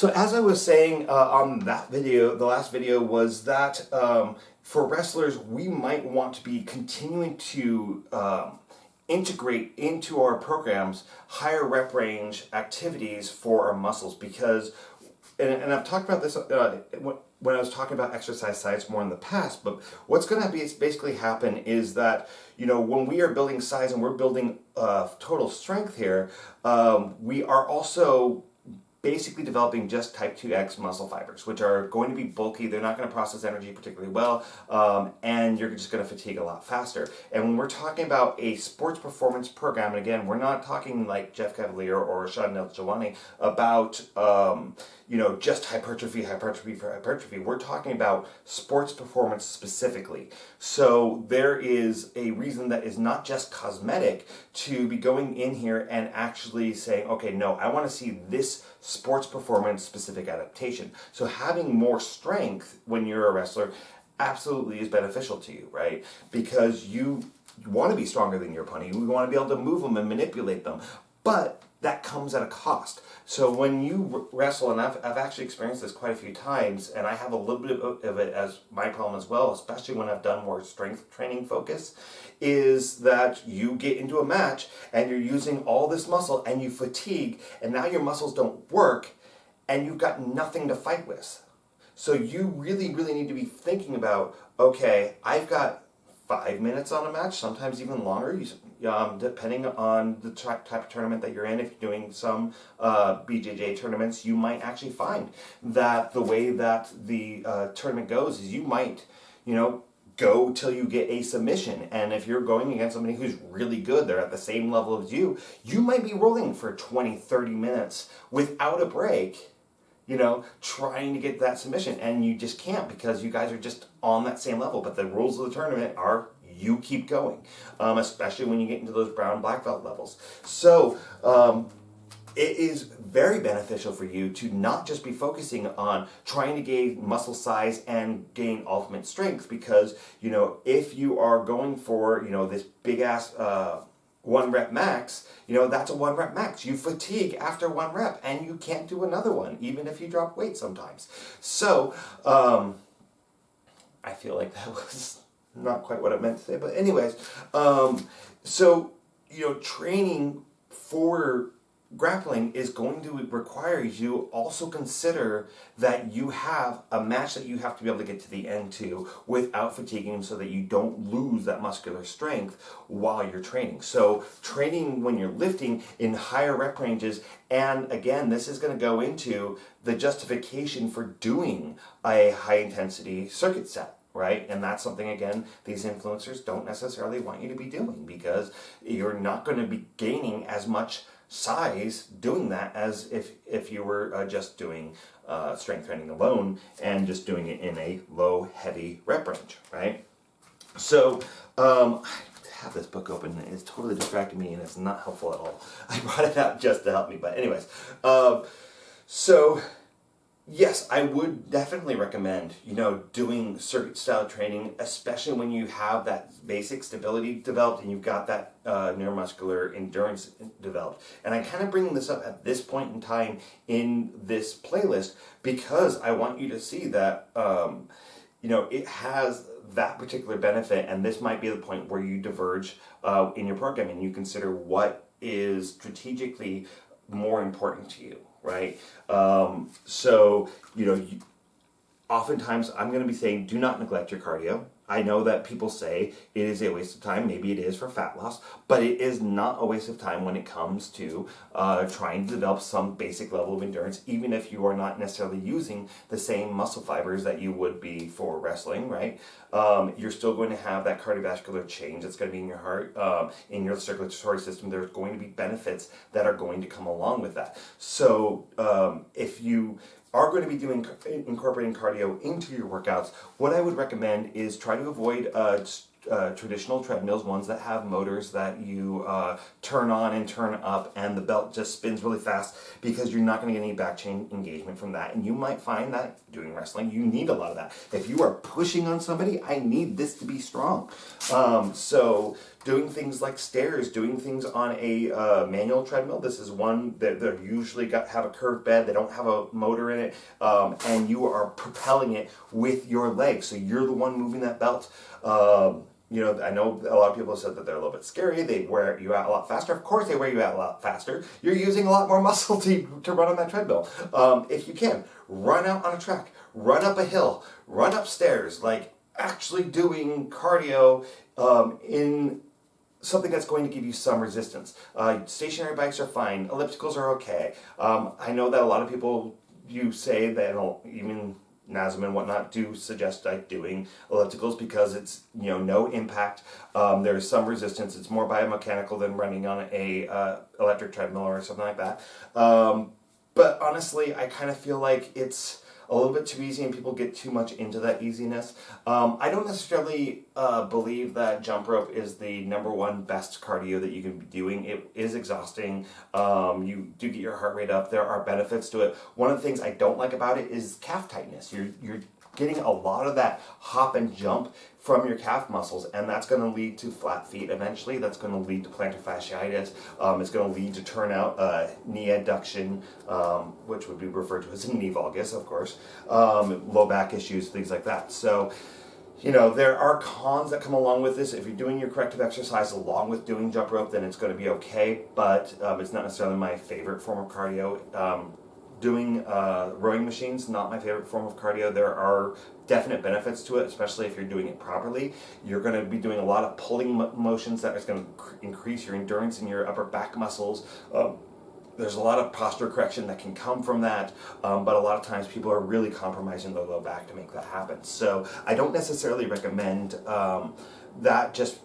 So as I was saying on that video, the last video was that for wrestlers, we might want to be continuing to integrate into our programs higher rep range activities for our muscles because, and I've talked about this when I was talking about exercise size more in the past, but what's going to basically happen is that, you know, when we are building size and we're building total strength here, we are also basically developing just type 2X muscle fibers, which are going to be bulky. They're not going to process energy particularly well, and you're just going to fatigue a lot faster. And when we're talking about a sports performance program, and again, we're not talking like Jeff Cavalier or Sean Nelson about you know, just hypertrophy for hypertrophy. We're talking about sports performance specifically. So there is a reason that is not just cosmetic to be going in here and actually saying, okay, no, I want to see this sports performance specific adaptation. So having more strength when you're a wrestler absolutely is beneficial to you, right? Because you want to be stronger than your opponent. You want to be able to move them and manipulate them. But that comes at a cost. So when you wrestle, and I've actually experienced this quite a few times, and I have a little bit of it as my problem as well, especially when I've done more strength training focus, is that you get into a match and you're using all this muscle and you fatigue, and now your muscles don't work, and you've got nothing to fight with. So you really, really need to be thinking about, okay, I've got 5 minutes on a match, sometimes even longer, depending on the type of tournament that you're in. If you're doing some BJJ tournaments, you might actually find that the way that the tournament goes is you might, you know, go till you get a submission. And if you're going against somebody who's really good, they're at the same level as you might be rolling for 20, 30 minutes without a break, you know, trying to get that submission, and you just can't because you guys are just on that same level. But the rules of the tournament are you keep going, especially when you get into those brown black belt levels. So it is very beneficial for you to not just be focusing on trying to gain muscle size and gain ultimate strength, because, you know, if you are going for, you know, this big ass 1 rep max, you know, that's a 1 rep max. You fatigue after 1 rep and you can't do another one, even if you drop weight sometimes. So, I feel like that was not quite what I meant to say, but anyways, so, you know, training for grappling is going to require you also consider that you have a match that you have to be able to get to the end to without fatiguing, so that you don't lose that muscular strength while you're training. So training when you're lifting in higher rep ranges, and again, this is going to go into the justification for doing a high intensity circuit set. Right? And that's something, again, these influencers don't necessarily want you to be doing, because you're not going to be gaining as much size doing that as if you were just doing strength training alone and just doing it in a low, heavy rep range, right? So, I have this book open and it's totally distracting me and it's not helpful at all. I brought it out just to help me, but anyways. So, yes, I would definitely recommend, you know, doing circuit style training, especially when you have that basic stability developed and you've got that neuromuscular endurance developed. And I kind of bring this up at this point in time in this playlist because I want you to see that, you know, it has that particular benefit, and this might be the point where you diverge in your programming. You consider what is strategically more important to you. Right? So, you know, oftentimes I'm going to be saying, do not neglect your cardio. I know that people say it is a waste of time. Maybe it is for fat loss, but it is not a waste of time when it comes to trying to develop some basic level of endurance, even if you are not necessarily using the same muscle fibers that you would be for wrestling, right? You're still going to have that cardiovascular change that's going to be in your heart, in your circulatory system. There's going to be benefits that are going to come along with that. So if you are going to be incorporating cardio into your workouts, what I would recommend is try to avoid traditional treadmills, ones that have motors that you turn on and turn up and the belt just spins really fast, because you're not going to get any back chain engagement from that. And you might find that doing wrestling, you need a lot of that. If you are pushing on somebody, I need this to be strong. So doing things like stairs, doing things on a manual treadmill. This is one that they're usually have a curved bed. They don't have a motor in it, and you are propelling it with your legs. So you're the one moving that belt. You know, I know a lot of people have said that they're a little bit scary. They wear you out a lot faster. Of course, they wear you out a lot faster. You're using a lot more muscle to run on that treadmill. If you can, run out on a track, run up a hill, run upstairs, like actually doing cardio in something that's going to give you some resistance. Stationary bikes are fine. Ellipticals are okay. I know that a lot of people, you say that even NASM and whatnot do suggest like doing ellipticals because it's, you know, no impact. There's some resistance. It's more biomechanical than running on a electric treadmill or something like that. But honestly, I kind of feel like it's a little bit too easy and people get too much into that easiness. I don't necessarily believe that jump rope is the #1 best cardio that you can be doing. It is exhausting. You do get your heart rate up. There are benefits to it. One of the things I don't like about it is calf tightness. You're getting a lot of that hop and jump from your calf muscles, and that's going to lead to flat feet eventually. That's going to lead to plantar fasciitis. It's going to lead to turnout, knee adduction, which would be referred to as a knee valgus, of course, low back issues, things like that. So, you know, there are cons that come along with this. If you're doing your corrective exercise along with doing jump rope, then it's going to be okay, but it's not necessarily my favorite form of cardio. Doing rowing machines, not my favorite form of cardio. There are definite benefits to it, especially if you're doing it properly. You're going to be doing a lot of pulling motions that is going to increase your endurance in your upper back muscles. There's a lot of posture correction that can come from that, but a lot of times people are really compromising their low back to make that happen. So I don't necessarily recommend that, just,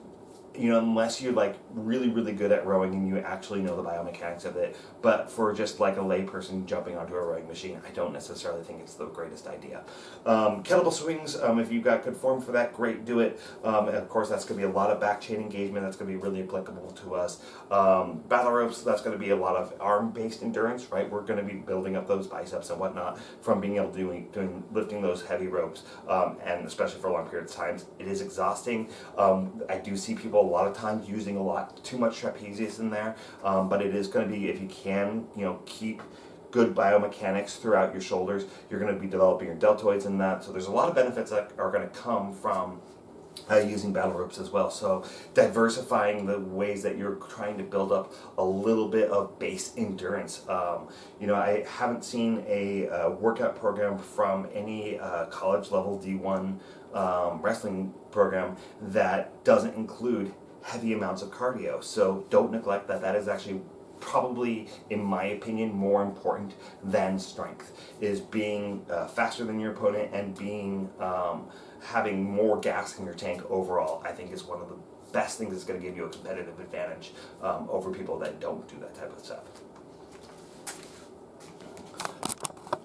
you know, unless you're like really, really good at rowing and you actually know the biomechanics of it. But for just like a lay person jumping onto a rowing machine, I don't necessarily think it's the greatest idea. Kettlebell swings, if you've got good form for that, great, do it. Of course, that's going to be a lot of back chain engagement. That's going to be really applicable to us. Battle ropes, that's going to be a lot of arm-based endurance, right? We're going to be building up those biceps and whatnot from being able to lifting those heavy ropes, and especially for long periods of time. It is exhausting. I do see people a lot of times using too much trapezius in there, but it is going to be, if you can, you know, keep good biomechanics throughout your shoulders, you're going to be developing your deltoids in that. So there's a lot of benefits that are going to come from using battle ropes as well. So diversifying the ways that you're trying to build up a little bit of base endurance. You know, I haven't seen a workout program from any college level D1 wrestling program that doesn't include heavy amounts of cardio. So don't neglect that. That is actually probably, in my opinion, more important than strength, is being faster than your opponent and being having more gas in your tank overall. I think is one of the best things that's going to give you a competitive advantage over people that don't do that type of stuff.